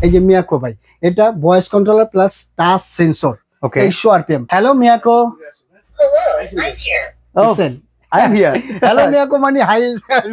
এই যে মিয়াকো ভাই, এটা voice controller plus touch sensor. Okay 2300 RPM. Hello Miyako. Hello, I'm here. দেখছেন? I am here. Hello Miyako মানে হাই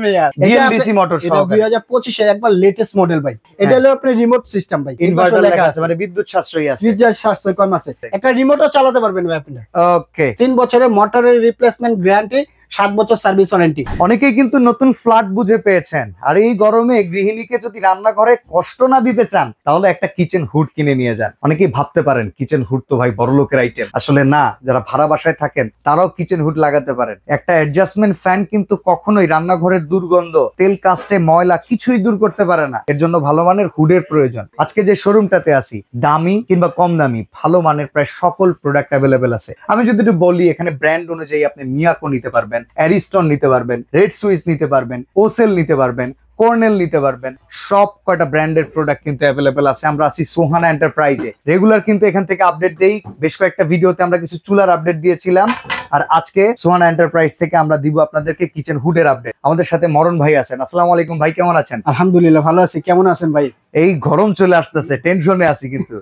মিয়া। বিএলডিসি মোটর এটা সহকারে 2025 এর একবার লেটেস্ট মডেল ভাই। এটা হলো আপনার রিমোট সিস্টেম ভাই। ইনভার্টার লেখা আছে মানে বিদ্যুৎ সাশ্রয়ী আছে। বিদ্যুৎ সাশ্রয় কম আছে। একটা রিমোটও চালাতে পারবেন ভাই আপনি। ওকে 3 বছরের মোটরের রিপ্লেসমেন্ট গ্যারান্টি, 7 বছর সার্ভিস ওয়ারেন্টি। অনেকেই কিন্তু নতুন ফ্ল্যাট বুঝে পেয়েছেন, আর এই গরমে গৃহিণীকে যদি রান্নাঘরে কষ্ট না দিতে চান তাহলে একটা কিচেন হুড কিনে নিয়ে যান। অনেকেই ভাবতে পারেন কিচেন হুড তো ভাই বড়লোকের আইটেম, আসলে না। যারা ভাড়া বাসায় থাকেন তারাও কিচেন হুড লাগাতে পারেন। একটা অ্যাডজাস্টমেন্ট ফ্যান কিন্তু কখনোই রান্নাঘরের দুর্গন্ধ, তেল কাস্টে ময়লা কিছুই দূর করতে পারে না। এর জন্য ভালো মানের হুডের প্রয়োজন। আজকে যে শোরুমটাতে আছি, দামি কিংবা কম দামি ভালো মানের প্রায় সকল প্রোডাক্ট অ্যাভেলেবেল আছে। আমি যদি একটু বলি, এখানে ব্র্যান্ড অনুযায়ী আপনি মিয়াকো নিতে পারবেন, অ্যারিস্টন নিতে পারবেন, রেড সুইস নিতে পারবেন, ওসেল নিতে পারবেন, কর্নেল নিতে পারবেন। সব কয়টা ব্র্যান্ডের প্রোডাক্ট কিন্তু অ্যাভেলেবেল আছে। আমরা আছি সোহানা এন্টারপ্রাইজে। রেগুলার কিন্তু এখান থেকে আপডেট দেই। বেশ কয়েকটা ভিডিওতে আমরা কিছু চুলার আপডেট দিয়েছিলাম, আর আজকে সোহানা এন্টারপ্রাইজ থেকে আমরা দিব আপনাদেরকে কিচেন হুডের আপডেট। আমাদের সাথে মরণ ভাই আছেন। আসসালামু আলাইকুম ভাই, কেমন আছেন? আলহামদুলিল্লাহ ভালো আছি। কেমন আছেন ভাই? এই গরম চলে আসতেছে, টেনশনে আছি। কিন্তু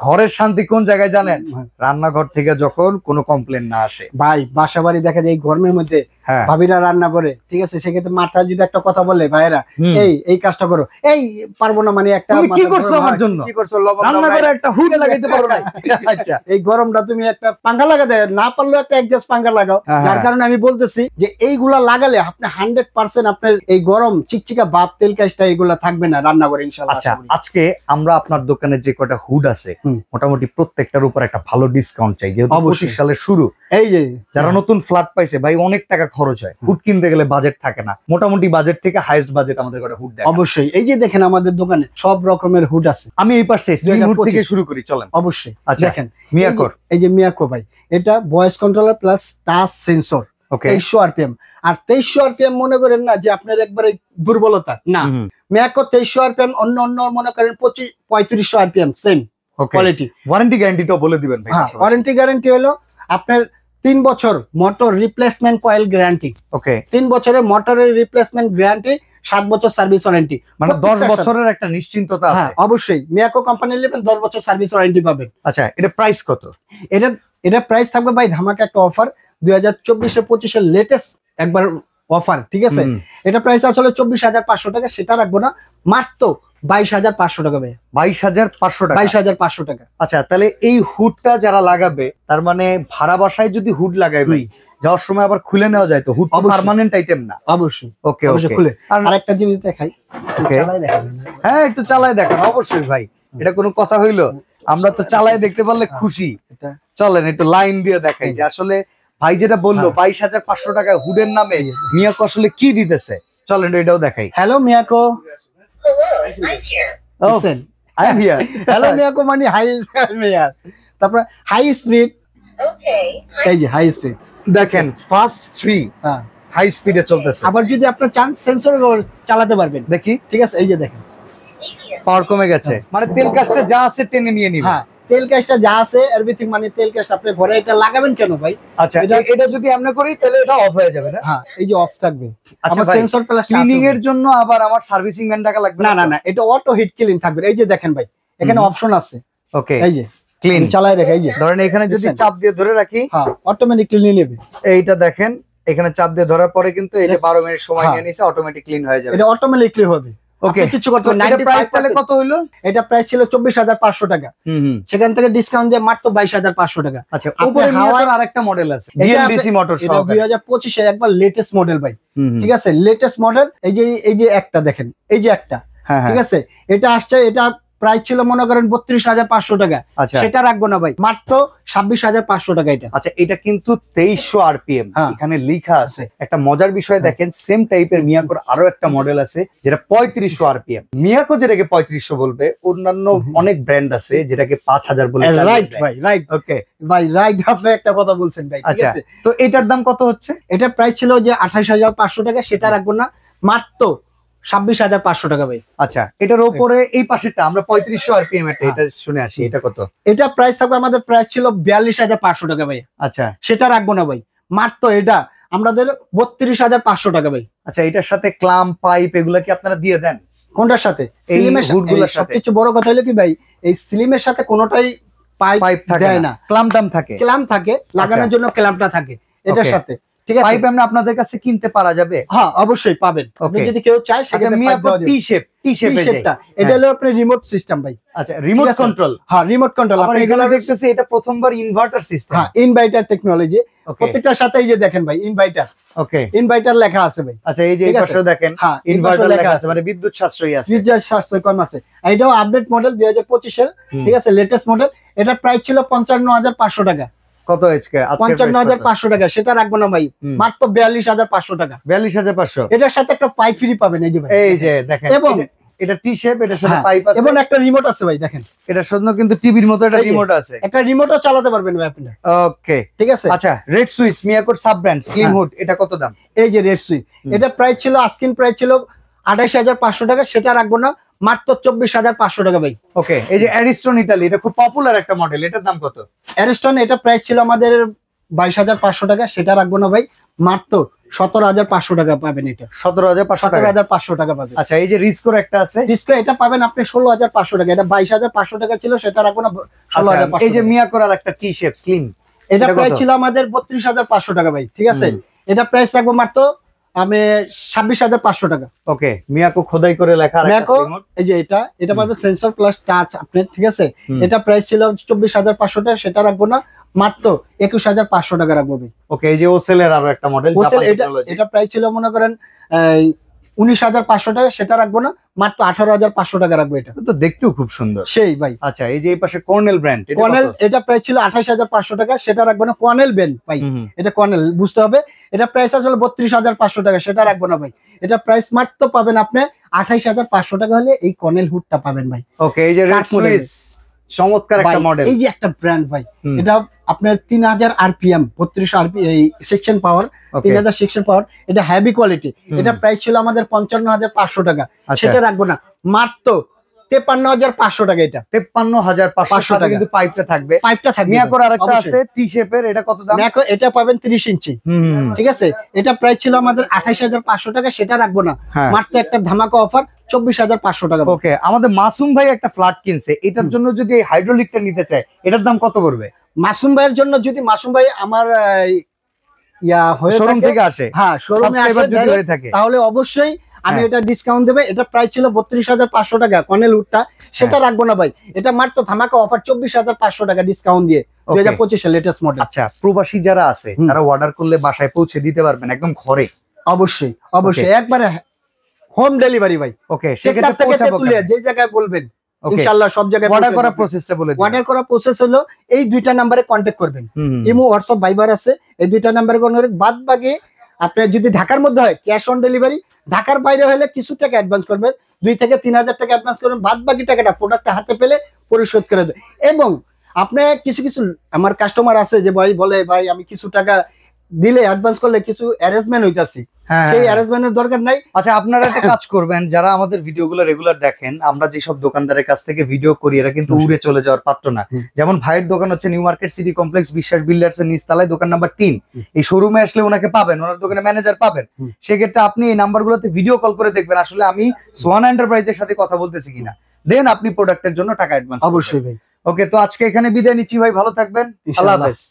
ঘরের শান্তি কোন জায়গায় জানেন? রান্নাঘর থেকে যখন কোনো কমপ্লেন না আসে। ভাই বাসা বাড়ি দেখা যায় এই গরমের মধ্যে হ্যাঁ ভাবিরা রান্না করে, ঠিক আছে, সেক্ষেত্রে মাথা যদি একটা কথা বলে ভাইরা এই কাজটা করো, এই পারবো না মানে একটা তুমি কি করছো আমার জন্য? কি করছো? লবণ দাও রান্নাঘরে ভাই। একটা হুড লাগাইতে পারো না? আচ্ছা এই গরমটা তুমি একটা পাঙ্খা লাগাতে না পারলেও একটা অ্যাডজাস্ট পাঙ্খা লাগাও। যার কারণে আমি বলতেছি যে এইগুলা লাগালে আপনি 100% আপনার এই গরম চিকচিকা ভাব, তেল কাজটা এগুলা থাকবে না রান্নাঘরে ইনশাআল্লাহ। আচ্ছা, আজকে আমরা আপনার দোকানে যে কটা হুড আছে মোটামুটি প্রত্যেকটার উপর একটা ভালো ডিসকাউন্ট চাই, যেহেতু 25 সালের শুরু। এই যে যারা নতুন ফ্ল্যাট পাইছে ভাই, অনেক টাকা খরচ হয়, হুড কিনতে গেলে বাজেট থাকে না। মোটামুটি বাজেট থেকে হাইয়েস্ট বাজেট আমাদের কটা হুড দেয়। অবশ্যই এই যে দেখেন আমাদের দোকানে সব রকমের হুড আছে। আমি এই পাশে স্লিম হুড থেকে শুরু করি, চলেন। অবশ্যই আচ্ছা দেখেন মিয়াকোর, এই যে মিয়াকো ভাই, এটা voice controller plus touch sensor. Okay 2300 RPM. আর 2300 আরপিএম মনে করেন না যে আপনার একবারে দুর্বলতা না। মিয়াকো 2300 আরপিএম, অন্য অন্য মনে করেন 3500 আরপিএম, সেম কোয়ালিটি। ওয়ারেন্টি গ্যারান্টিটাও বলে দিবেন ভাই। হ্যাঁ, ওয়ারেন্টি গ্যারান্টি হলো আপনার 3 বছর মোটর রিপ্লেসমেন্ট কয়েল গ্যারান্টি। ওকে 3 বছরের মোটরের রিপ্লেসমেন্ট গ্যারান্টি, 7 বছর সার্ভিস ওয়ারেন্টি। মানে 10 বছরের একটা নিশ্চিন্ততা আছে। অবশ্যই মিয়াকো কোম্পানি নেবেন 10 বছর সার্ভিস ওয়ারেন্টি পাবেন। আচ্ছা, এটা প্রাইস কত? এটা প্রাইস থাকবে ভাই ধামাকা একটা অফার, 2024-25 এর লেটেস্ট একবার অফার, ঠিক আছে। এটা প্রাইস আসলে 24,500 টাকা, সেটা রাখবো না, মাত্র 22,500 টাকা ভাই। 22,500 টাকা। 22,500 টাকা। আচ্ছা, তাহলে এই হুডটা যারা লাগাবে, তার মানে ভাড়া বাসায় যদি হুড লাগায় ভাই, যাওয়ার সময় আবার খুলে নেওয়া যায় তো? হুড পার্মানেন্ট আইটেম না। অবশ্যই ওকে অবশ্যই ওকে। খুলে। আর একটা জিনিস দেখাই, চালায় দেখাই। হ্যাঁ, একটু চালায় দেখান। অবশ্যই ভাই, এটা কোনো কথা হইলো? আমরা তো চালায় দেখতে পারলে খুশি। চলেন একটু লাইন দিয়ে দেখাই যে আসলে ভাই যেটা বললো 22,500 টাকা হুডের নামে মিয়াকো আসলে কি দিতেছে। চলেন এটাও দেখাই। Hello Miyako. Hello, I'm here. Listen, I am here. Hello Miyako মানে হাই মিয়ার। তারপর হাই স্পিড, Okay. এই যে হাই স্পিড দেখেন ফাস্ট 3 হ্যাঁ হাই স্পিডে চলতেছে। আবার যদি আপনার চান সেন্সর চালাতে পারবেন, দেখি, ঠিক আছে। এই যে দেখেন Medium. পাওয়ার কমে গেছে, মানে তেল কাজটা যা আছে টেনে নিয়ে নিবে। হ্যাঁ, তেল কাজটা যা আছে এভরিথিং, মানে তেল কাজটা আপনি ঘরে এটা লাগাবেন কেন ভাই? আচ্ছা, এটা যদি আমরা করি তাহলে এটা অফ হয়ে যাবে না? হ্যাঁ, এই যে অফ থাকবে। আচ্ছা আমার ভাই, সেন্সর প্লাস ক্লিনিং এর জন্য আবার আমার সার্ভিসিং ম্যান টাকা লাগবে না না না, এটা অটো হিট ক্লিন থাকবে। এই যে দেখেন ভাই, এখানে অপশন আছে। ওকে, এই যে ক্লিন চালায় দেখে, এই যে ধরেন এখানে যদি চাপ দিয়ে ধরে রাখি, হ্যাঁ অটোমেটিক নিয়ে নেবে। এইটা দেখেন, এখানে চাপ দিয়ে ধরার পরে কিন্তু এই যে 12 মিনিট সময় নিয়ে নিছে, অটোমেটিক ক্লিন হয়ে যাবে। এটা অটোমেটিকলি হবে। ওকে, কিছু করতে হবে না। এটা প্রাইস তাহলে কত হলো? এটা প্রাইস ছিল 24,500 টাকা, সেখান থেকে ডিসকাউন্ট দিয়ে মাত্র 22,500 টাকা। আচ্ছা, উপরে মিয়াকোর আরেকটা মডেল আছে, বিএলডিসি মোটর এটা সহকারে। 2025 এর একবার লেটেস্ট মডেল ভাই, ঠিক আছে, লেটেস্ট মডেল। এই যে একটা দেখেন, এই যে একটা, ঠিক আছে, এটা আসছে, এটা প্রাইস ছিল মনে করেন 32,500 টাকা, সেটা রাখবো না ভাই, মাত্র 26,500 টাকা এটা। আচ্ছা, এটা কিন্তু 2300 আরপিএম এখানে লেখা আছে। একটা মজার বিষয় দেখেন, সেম টাইপের মিয়াকোর আরো একটা মডেল আছে যেটা 3500 আরপিএম। মিয়াকো যেটাকে 3500 বলবে, অন্যান্য অনেক ব্র্যান্ড আছে যেটাকে 5000 বলে। রাইট ভাই, রাইট। ওকে ভাই, রাইট, আপনি একটা কথা বলছেন ভাই, ঠিক আচ্ছা, আছে। তো এটার দাম কত হচ্ছে? এটা প্রাইস ছিল যে 28,500 টাকা, সেটা রাখবো না, মাত্র 26,500 টাকা ভাই। আচ্ছা, এটার উপরে এই পাশেরটা আমরা 3500 আরপিএম এটা শুনে আসি, এটা কত? এটা প্রাইস থাকবে, আমাদের প্রাইস ছিল 42,500 টাকা ভাই। আচ্ছা, সেটা রাখবো না ভাই, মাত্র এটা আমাদের 32,500 টাকা ভাই। আচ্ছা, এটার সাথে ক্লাম পাইপ এগুলা কি আপনারা দিয়ে দেন? কোনটার সাথে? এই স্লিমের হুডগুলোর সাথে। সাথে সবকিছু বড় কথা হলো কি ভাই, এই স্লিমের সাথে কোনোটাই পাইপ থাকে দেয় না, না, ক্লাম থাকে, ক্ল্যাম্প থাকে, লাগানোর জন্য ক্ল্যাম্পটা থাকে এটার Okay. সাথে, ঠিক আছে? পাইপ আমরা আপনাদের কাছে কিনতে পারা যাবে? হ্যাঁ অবশ্যই পাবেন, আপনি Okay. যদি কেউ চায় আচ্ছা, সেক্ষেত্রে পাইপ মিয়াকো দেওয়া যাবে। টি শেপে শেপটা এটা হলো আপনার রিমোট সিস্টেম ভাই। আচ্ছা, রিমোট ঠিক আছে? কন্ট্রোল। হ্যাঁ রিমোট কন্ট্রোল। আপনি এগুলো দেখতেছি এটা প্রথমবার ইনভার্টার সিস্টেম। হ্যাঁ ইনভার্টার টেকনোলজি, ওকে প্রত্যেকটার সাথে এই যে দেখেন ভাই ইনভার্টার, ওকে। ইনভার্টার লেখা আছে ভাই। আচ্ছা, এই যে এই ঠিক আছে? পাশেও দেখেন হ্যাঁ ইনভার্টার লেখা আছে, আছে, মানে বিদ্যুৎ সাশ্রয়ী আছে। বিদ্যুৎ সাশ্রয় কম আছে। এটাও আপডেট মডেল 2025 এর, ঠিক আছে, লেটেস্ট মডেল। এটা প্রাইস ছিল 55,500 টাকা। কত আজকে? 55,500 টাকা, সেটা রাখবো না ভাই, মাত্র 42,500 টাকা। 42,500। এটার সাথে একটা পাইপ ফ্রি পাবেন এই যে ভাই। এই যে দেখেন, এবং এটা টি শেপ, এটার সাথে হ্যাঁ, পাইপ আছে এবং একটা রিমোট আছে ভাই, দেখেন এটার সাথে কিন্তু টিভির মতো একটা এই যে, রিমোট আছে। একটা রিমোটও চালাতে পারবেন ভাই আপনি, ওকে ঠিক আছে? আচ্ছা, রেড সুইচ মিয়াকোর সাব ব্র্যান্ড স্লিম হ্যাঁ। হুড, এটা কত দাম? এই যে রেড সুইচ, এটা প্রাইস ছিল, আস্কিন প্রাইস ছিল 28,500 টাকা, সেটা রাখবো না, মাত্র 24,500 টাকা ভাই। ওকে, এই যে অ্যারিস্টন ইতালি, এটা খুব পপুলার একটা মডেল, এটার দাম কত? অ্যারিস্টন, এটা প্রাইস ছিল আমাদের 22,500 টাকা, সেটা রাখবো না ভাই, মাত্র 17,500 টাকা পাবেন। এটা 17,500 টাকা। 17,500 টাকা পাবেন। আচ্ছা, এই যে রিস্কোর একটা আছে, ডিসপ্লে, এটা পাবেন আপনি 16,500 টাকা। এটা 22,500 টাকা ছিল, সেটা রাখবো না, আচ্ছা, 16,500 এই যে টাকা। মিয়াকোর আর একটা টি শেপ স্লিম, এটা এটা প্রাইস কত? ছিল আমাদের 32,500 টাকা ভাই, ঠিক আছে? এটা প্রাইস রাখবো মাত্র আমি 26,500 টাকা। ওকে, মিয়াকো খোদাই করে লেখা আর একটা ম্যাকো, স্লিম হুড। এই যে এটা পাবেন সেন্সর প্লাস টাচ আপনি, ঠিক আছে? এটা প্রাইস ছিল 24,500 টাকা, সেটা রাখবো না, মাত্র 21,500 টাকা রাখবো ভাই। ওকে, এই যে ওসেলের আরো একটা মডেল, ওসেল, জাপান এটা টেকনোলজি। এটা প্রাইস ছিল মনে করেন 19,500 টাকা, সেটা রাখবো না, মাত্র 18,500 টাকা রাখবো। এটা এটা তো দেখতেও খুব সুন্দর। সেই ভাই। আচ্ছা, এই যে এই পাশে কর্নেল ব্র্যান্ড, এটা কর্নেল, কত? এটা প্রাইস ছিল 28,500 টাকা, সেটা রাখবো না, কর্নেল বেন ভাই। এটা কর্নেল বুঝতে হবে, এটা প্রাইস আসলে 32,500 টাকা, সেটা রাখবো না ভাই। এটা প্রাইস মাত্র পাবেন আপনি 28,500 টাকা হলে এই কর্নেল হুডটা পাবেন ভাই। ওকে, এই যে রেড কাঠ মডেলের। সুইচ, চমৎকার একটা ভাই, মডেল। এই যে একটা ব্র্যান্ড ভাই, এটা আপনার 3000 আরপিএম, 32 আরপি এই সেকশন পাওয়ার, 3000 সেকশন পাওয়ার, এটা হেভি কোয়ালিটি। এটা প্রাইস ছিল আমাদের 55,500 টাকা, আচ্ছা। সেটা রাখবো না, মাত্র 53,500 টাকা। এটা 53,500 টাকা, কিন্তু পাইপটা থাকবে। পাইপটা থাকবে। মিয়াকোর আরেকটা আছে টি শেপের, এটা কত দাম? ম্যাকো, এটা পাবেন 30 ইঞ্চি, ঠিক আছে? এটা প্রাইস ছিল আমাদের 28,500 টাকা, সেটা রাখবো না, হ্যাঁ। মাত্র একটা ধামাকা অফার 24,500 টাকা। ওকে, আমাদের মাসুম ভাই একটা ফ্ল্যাট কিনছে, এটার জন্য যদি এই হাইড্রোলিকটা নিতে চায়, এটার দাম কত পড়বে? মাসুম ভাইয়ের জন্য, যদি মাসুম ভাই আমার ইয়া হয়ে শোরুম থাকে, থেকে আসে, হ্যাঁ শোরুমে আসে সাবস্ক্রাইবার যদি direct, হয়ে থাকে, তাহলে অবশ্যই আমি হ্যাঁ। এটা ডিসকাউন্ট দেবে। এটা প্রাইস ছিল 32,500 টাকা কর্নেল উডটা, সেটা রাখবো না ভাই, এটা মাত্র ধামাকা অফার 24,500 টাকা ডিসকাউন্ট দিয়ে, 2025 এর লেটেস্ট মডেল। আচ্ছা, প্রবাসী যারা আছে তারা অর্ডার করলে বাসায় পৌঁছে দিতে পারবেন একদম ঘরে? অবশ্যই অবশ্যই, একবারে হোম ডেলিভারি ভাই। ওকে, সেক্ষেত্রে সেক্ষেত্রে থেকে পৌঁছাবো তেতুলিয়া, যে জায়গায় বলবেন ওকে, ইনশাআল্লাহ সব জায়গায় অর্ডার পৌঁছে করার দেব। প্রসেসটা বলে দিন। অর্ডার করার প্রসেস হলো এই দুইটা নাম্বারে কন্ট্যাক্ট করবেন, ইমো, হোয়াটসঅ্যাপ, ভাইবার আছে, এই দুইটা নাম্বারে কন্ট্যাক্ট। বাদ বাকি আপনার যদি ঢাকার মধ্যে হয় ক্যাশ অন ডেলিভারি, ঢাকার বাইরে হলে কিছু টাকা অ্যাডভান্স করবেন, 2 থেকে 3,000 টাকা অ্যাডভান্স করবেন, বাদ বাকি টাকাটা প্রোডাক্টটা হাতে পেলে পরিশোধ করে দেবেন। এবং আপনি কিছু কিছু আমার কাস্টমার আছে যে ভাই বলে, ভাই আমি কিছু টাকা দিলে অ্যাডভান্স করলে কিছু অ্যারেঞ্জমেন্ট হইতাছে, সেই অ্যারেঞ্জমেন্টের দরকার নাই। আচ্ছা, আপনারা একটা কাজ করবেন, যারা আমাদের ভিডিওগুলো রেগুলার দেখেন, আমরা যেসব দোকানদারের কাছ থেকে ভিডিও করি এরা কিন্তু উড়ে চলে যাওয়ার পাত্র না। যেমন ভাইয়ের দোকান হচ্ছে নিউ মার্কেট সিটি কমপ্লেক্স বিশ্বাস বিল্ডার্স এর নিচতলায়, দোকান নাম্বার 3। এই শোরুমে আসলে ওনাকে পাবেন, ওনার দোকানে ম্যানেজার পাবেন। সেক্ষেত্রে আপনি এই নাম্বারগুলোতে ভিডিও কল করে দেখবেন আসলে আমি সোয়ানা এন্টারপ্রাইজের সাথে কথা বলতেছি কিনা, দেন আপনি প্রোডাক্টের জন্য টাকা অ্যাডভান্স অবশ্যই ভাই। ওকে, তো আজকে এখানে বিদায় নিচ্ছি ভাই, ভালো থাকবেন, আল্লাহ ইনশাআল্লাহ। হাফেজ।